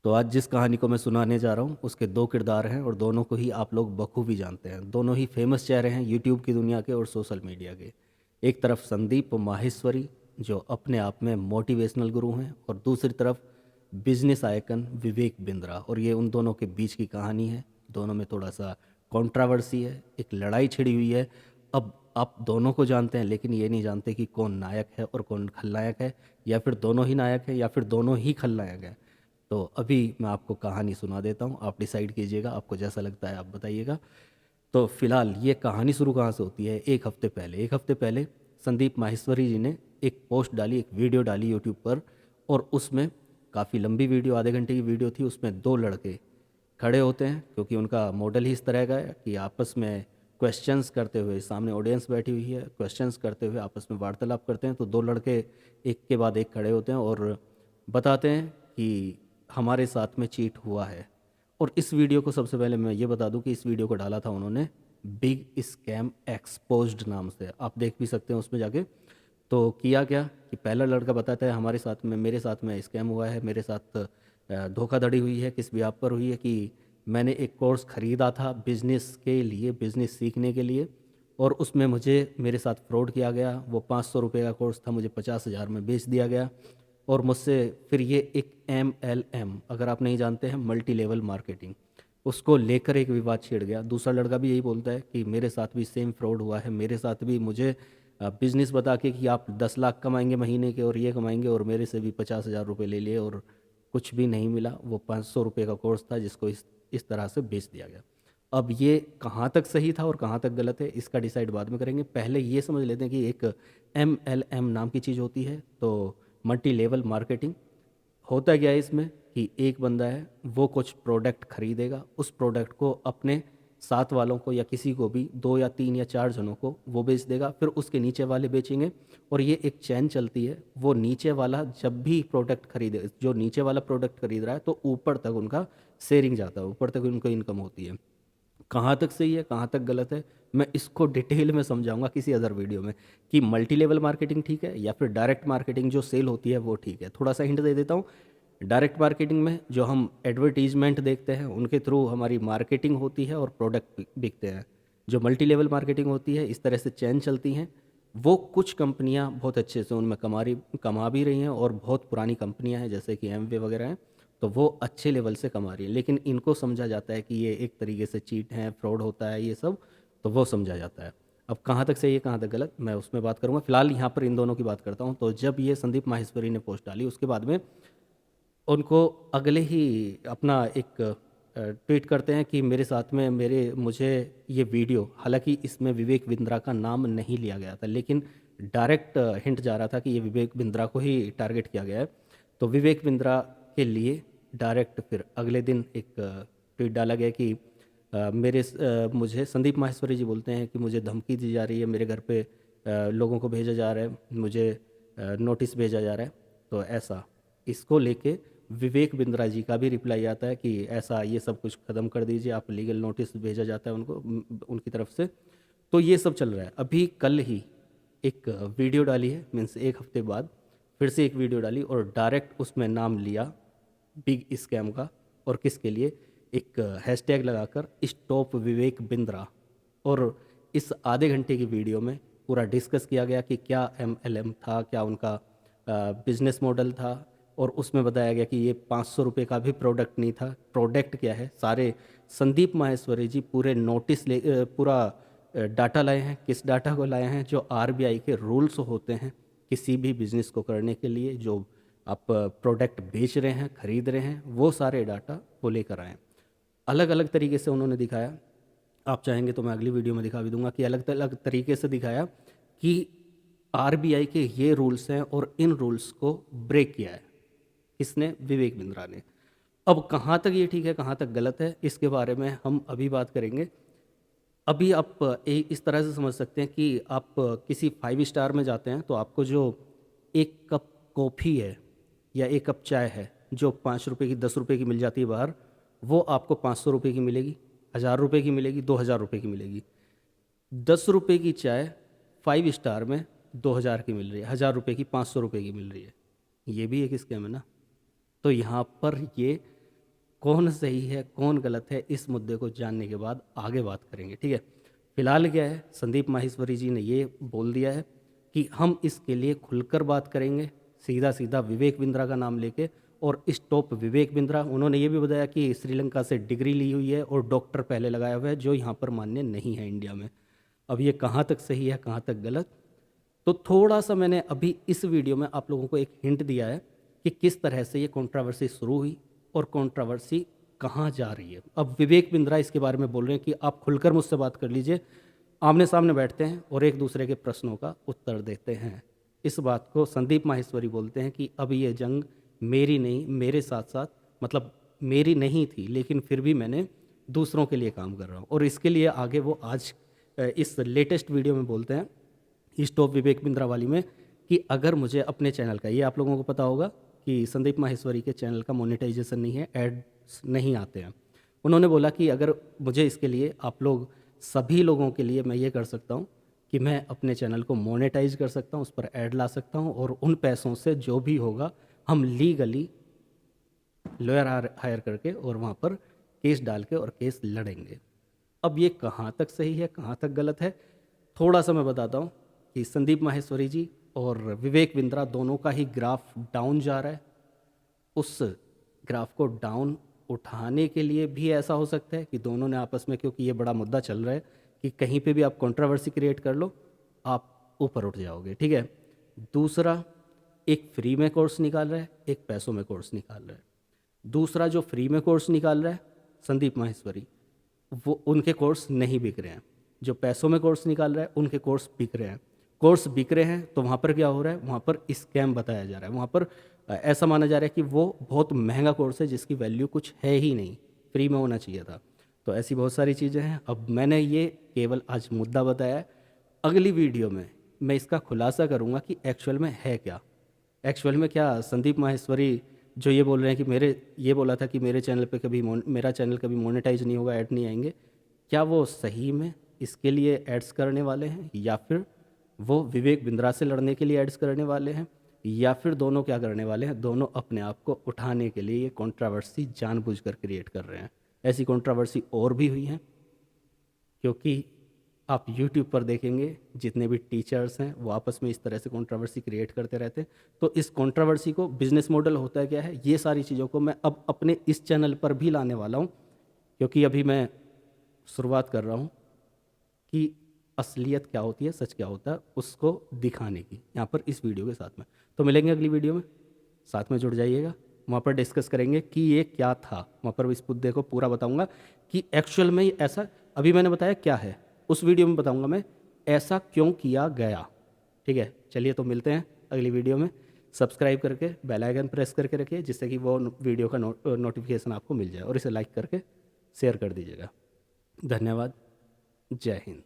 तो आज जिस कहानी को मैं सुनाने जा रहा हूँ उसके दो किरदार हैं और दोनों को ही आप लोग बखूबी जानते हैं। दोनों ही फेमस चेहरे हैं यूट्यूब की दुनिया के और सोशल मीडिया के। एक तरफ संदीप माहेश्वरी जो अपने आप में मोटिवेशनल गुरु हैं और दूसरी तरफ बिजनेस आइकन विवेक बिंद्रा। और ये उन दोनों के बीच की कहानी है। दोनों में थोड़ा सा कंट्रोवर्सी है, एक लड़ाई छिड़ी हुई है। अब आप दोनों को जानते हैं लेकिन ये नहीं जानते कि कौन नायक है और कौन खलनायक है, या फिर दोनों ही नायक है या फिर दोनों ही खलनायक है। तो अभी मैं आपको कहानी सुना देता हूँ, आप डिसाइड कीजिएगा, आपको जैसा लगता है आप बताइएगा। तो फिलहाल ये कहानी शुरू कहाँ से होती है? एक हफ्ते पहले संदीप माहेश्वरी जी ने एक पोस्ट डाली, एक वीडियो डाली यूट्यूब पर। और उसमें काफ़ी लंबी वीडियो, आधे घंटे की वीडियो थी। उसमें दो लड़के खड़े होते हैं क्योंकि उनका मॉडल ही इस तरह का है कि आपस में क्वेश्चंस करते हुए, सामने ऑडियंस बैठी हुई है, क्वेश्चंस करते हुए आपस में वार्तालाप करते हैं। तो दो लड़के एक के बाद एक खड़े होते हैं और बताते हैं कि हमारे साथ में चीट हुआ है। और इस वीडियो को सबसे पहले मैं ये बता दूं कि इस वीडियो को डाला था उन्होंने बिग स्कैम एक्सपोज्ड नाम से, आप देख भी सकते हैं उसमें जाके। तो किया क्या कि पहला लड़का बताता है हमारे साथ में, मेरे साथ में स्कैम हुआ है, मेरे साथ धोखाधड़ी हुई है। किस भी आप पर हुई है कि मैंने एक कोर्स ख़रीदा था बिज़नेस के लिए, बिज़नेस सीखने के लिए, और उसमें मुझे मेरे साथ फ्रॉड किया गया। वो 500 रुपये का कोर्स था, मुझे 50,000 में बेच दिया गया। और मुझसे फिर ये एक MLM, अगर आप नहीं जानते हैं, मल्टी लेवल मार्केटिंग, उसको लेकर एक विवाद छिड़ गया। दूसरा लड़का भी यही बोलता है कि मेरे साथ भी सेम फ्रॉड हुआ है, मेरे साथ भी मुझे बिजनेस बता के कि आप 10 लाख कमाएंगे महीने के और ये कमाएंगे, और मेरे से भी 50,000 रुपये ले लिए और कुछ भी नहीं मिला। वो 500 रुपये का कोर्स था जिसको इस तरह से बेच दिया गया। अब ये कहाँ तक सही था और कहाँ तक गलत है इसका डिसाइड बाद में करेंगे। पहले ये समझ लेते हैं कि एक MLM नाम की चीज़ होती है। तो मल्टी लेवल मार्केटिंग होता क्या है इसमें कि एक बंदा है, वो कुछ प्रोडक्ट खरीदेगा, उस प्रोडक्ट को अपने साथ वालों को या किसी को भी, 2 या 3 या 4 जनों को वो बेच देगा, फिर उसके नीचे वाले बेचेंगे। और ये एक चैन चलती है। वो नीचे वाला जब भी प्रोडक्ट खरीदे, जो नीचे वाला प्रोडक्ट खरीद रहा है, तो ऊपर तक उनका शेयरिंग जाता है, ऊपर तक उनको इनकम होती है। कहाँ तक सही है कहाँ तक गलत है मैं इसको डिटेल में समझाऊंगा किसी अदर वीडियो में, कि मल्टी लेवल मार्केटिंग ठीक है या फिर डायरेक्ट मार्केटिंग जो सेल होती है वो ठीक है। थोड़ा सा हिंट दे देता हूँ। डायरेक्ट मार्केटिंग में जो हम एडवर्टीजमेंट देखते हैं उनके थ्रू हमारी मार्केटिंग होती है और प्रोडक्ट बिकते हैं। जो मल्टी लेवल मार्केटिंग होती है, इस तरह से चैन चलती हैं। वो कुछ कंपनियां बहुत अच्छे से उनमें कमा भी रही हैं, और बहुत पुरानी कंपनियां हैं जैसे कि एमवे वगैरह हैं, तो वो अच्छे लेवल से कमा रही है। लेकिन इनको समझा जाता है कि ये एक तरीके से चीट है, फ्रॉड होता है ये सब, तो वो समझा जाता है। अब कहाँ तक सही है कहाँ तक गलत मैं उसमें बात करूँगा। फिलहाल यहाँ पर इन दोनों की बात करता हूँ। तो जब ये संदीप माहेश्वरी ने पोस्ट डाली उसके बाद में उनको अगले ही अपना एक ट्वीट करते हैं कि मेरे साथ में मुझे ये वीडियो, हालांकि इसमें विवेक बिंद्रा का नाम नहीं लिया गया था लेकिन डायरेक्ट हिंट जा रहा था कि ये विवेक बिंद्रा को ही टारगेट किया गया है। तो विवेक बिंद्रा के लिए डायरेक्ट फिर अगले दिन एक ट्वीट डाला गया कि मुझे संदीप माहेश्वरी जी बोलते हैं कि मुझे धमकी दी जा रही है, मेरे घर पे लोगों को भेजा जा रहा है, मुझे नोटिस भेजा जा रहा है। तो ऐसा इसको लेके विवेक बिंद्रा जी का भी रिप्लाई आता है कि ऐसा ये सब कुछ ख़त्म कर दीजिए, आप लीगल नोटिस भेजा जाता है उनको, उनकी तरफ से। तो ये सब चल रहा है। अभी कल ही एक वीडियो डाली है, मीन्स एक हफ्ते बाद फिर से एक वीडियो डाली और डायरेक्ट उसमें नाम लिया बिग स्कैम का। और किसके लिए? एक हैशटैग लगाकर स्टॉप विवेक बिंद्रा। और इस आधे घंटे की वीडियो में पूरा डिस्कस किया गया कि क्या MLM था, क्या उनका बिजनेस मॉडल था। और उसमें बताया गया कि ये 500 रुपये का भी प्रोडक्ट नहीं था। प्रोडक्ट क्या है, सारे संदीप माहेश्वरी जी पूरे नोटिस पूरा डाटा लाए हैं। किस डाटा को लाए हैं? जो RBI के रूल्स होते हैं किसी भी बिजनेस को करने के लिए, जो आप प्रोडक्ट बेच रहे हैं, खरीद रहे हैं, वो सारे डाटा वो लेकर आए हैं। अलग अलग तरीके से उन्होंने दिखाया। आप चाहेंगे तो मैं अगली वीडियो में दिखा भी दूंगा कि अलग अलग तरीके से दिखाया कि RBI के ये रूल्स हैं और इन रूल्स को ब्रेक किया है किसने? विवेक बिंद्रा ने। अब कहाँ तक ये ठीक है कहाँ तक गलत है इसके बारे में हम अभी बात करेंगे। अभी आप इस तरह से समझ सकते हैं कि आप किसी 5 स्टार में जाते हैं तो आपको जो एक कप कॉफ़ी है या एक कप चाय है जो 5 रुपए की, 10 रुपए की मिल जाती है बाहर, वो आपको 500 रुपये की मिलेगी, 1000 रुपये की मिलेगी, 2000 रुपये की मिलेगी। 10 रुपये की चाय 5 स्टार में 2000 की मिल रही है, 1000 रुपये की 500 रुपये की मिल रही है। ये भी एक स्कैम है ना। तो यहाँ पर ये कौन सही है कौन गलत है इस मुद्दे को जानने के बाद आगे बात करेंगे, ठीक है। फिलहाल क्या है, संदीप माहेश्वरी जी ने ये बोल दिया है कि हम इसके लिए खुलकर बात करेंगे, सीधा सीधा विवेक बिंद्रा का नाम लेके। और स्टॉप विवेक बिंद्रा, उन्होंने ये भी बताया कि श्रीलंका से डिग्री ली हुई है और डॉक्टर पहले लगाया हुआ है, जो यहाँ पर मान्य नहीं है इंडिया में। अब ये कहाँ तक सही है कहाँ तक गलत, तो थोड़ा सा मैंने अभी इस वीडियो में आप लोगों को एक हिंट दिया है कि किस तरह से ये कंट्रोवर्सी शुरू हुई और कंट्रोवर्सी कहाँ जा रही है। अब विवेक बिंद्रा इसके बारे में बोल रहे हैं कि आप खुलकर मुझसे बात कर लीजिए, आमने सामने बैठते हैं और एक दूसरे के प्रश्नों का उत्तर देते हैं। इस बात को संदीप माहेश्वरी बोलते हैं कि अब ये जंग मेरी नहीं, मेरे साथ साथ, मतलब मेरी नहीं थी लेकिन फिर भी मैंने दूसरों के लिए काम कर रहा हूँ। और इसके लिए आगे वो आज इस लेटेस्ट वीडियो में बोलते हैं स्टॉप विवेक बिंद्रा वाली में कि अगर मुझे अपने चैनल का, ये आप लोगों को पता होगा कि संदीप माहेश्वरी के चैनल का मोनेटाइजेशन नहीं है, एड्स नहीं आते हैं। उन्होंने बोला कि अगर मुझे इसके लिए आप लोग सभी लोगों के लिए मैं ये कर सकता हूँ कि मैं अपने चैनल को मोनेटाइज कर सकता हूँ, उस पर ऐड ला सकता हूँ और उन पैसों से जो भी होगा हम लीगली लॉयर हायर करके और वहाँ पर केस डाल के और केस लड़ेंगे। अब ये कहाँ तक सही है कहाँ तक गलत है, थोड़ा सा मैं बताता हूँ कि संदीप माहेश्वरी जी और विवेक बिंद्रा दोनों का ही ग्राफ डाउन जा रहा है। उस ग्राफ को डाउन उठाने के लिए भी ऐसा हो सकता है कि दोनों ने आपस में, क्योंकि ये बड़ा मुद्दा चल रहा है कि कहीं पे भी आप कंट्रोवर्सी क्रिएट कर लो आप ऊपर उठ जाओगे, ठीक है। दूसरा, एक फ्री में कोर्स निकाल रहा है, एक पैसों में कोर्स निकाल रहा है। दूसरा जो फ्री में कोर्स निकाल रहा है संदीप माहेश्वरी, वो उनके कोर्स नहीं बिक रहे हैं। जो पैसों में कोर्स निकाल रहा है उनके कोर्स बिक रहे हैं। कोर्स बिक रहे हैं तो वहाँ पर क्या हो रहा है, वहाँ पर स्कैम बताया जा रहा है। वहाँ पर ऐसा माना जा रहा है कि वो बहुत महंगा कोर्स है जिसकी वैल्यू कुछ है ही नहीं, फ्री में होना चाहिए था। तो ऐसी बहुत सारी चीज़ें हैं। अब मैंने ये केवल आज मुद्दा बताया है, अगली वीडियो में मैं इसका खुलासा करूँगा कि एक्चुअल में है क्या। एक्चुअल में क्या संदीप माहेश्वरी जो ये बोल रहे हैं कि ये बोला था कि मेरे चैनल पे कभी मेरा चैनल कभी मोनेटाइज नहीं होगा, ऐड नहीं आएंगे, क्या वो सही में इसके लिए एड्स करने वाले हैं या फिर वो विवेक बिंद्रा से लड़ने के लिए एड्स करने वाले हैं, या फिर दोनों क्या करने वाले हैं, दोनों अपने आप को उठाने के लिए ये कंट्रोवर्सी जानबूझकर क्रिएट कर रहे हैं। ऐसी कंट्रोवर्सी और भी हुई हैं, क्योंकि आप YouTube पर देखेंगे जितने भी टीचर्स हैं वो आपस में इस तरह से कंट्रोवर्सी क्रिएट करते रहते हैं। तो इस कंट्रोवर्सी को बिजनेस मॉडल होता है क्या है, ये सारी चीज़ों को मैं अब अपने इस चैनल पर भी लाने वाला हूँ, क्योंकि अभी मैं शुरुआत कर रहा हूँ कि असलियत क्या होती है, सच क्या होता है, उसको दिखाने की यहाँ पर इस वीडियो के साथ में। तो मिलेंगे अगली वीडियो में, साथ में जुड़ जाइएगा। वहाँ पर डिस्कस करेंगे कि ये क्या था, वहाँ पर इस मुद्दे को पूरा बताऊँगा कि एक्चुअल में ऐसा, अभी मैंने बताया क्या है, उस वीडियो में बताऊँगा मैं ऐसा क्यों किया गया, ठीक है। चलिए तो मिलते हैं अगली वीडियो में। सब्सक्राइब करके बेल आइकन प्रेस करके रखिए जिससे कि वो वीडियो का नोटिफिकेशन आपको मिल जाए, और इसे लाइक करके शेयर कर दीजिएगा। धन्यवाद। जय हिंद।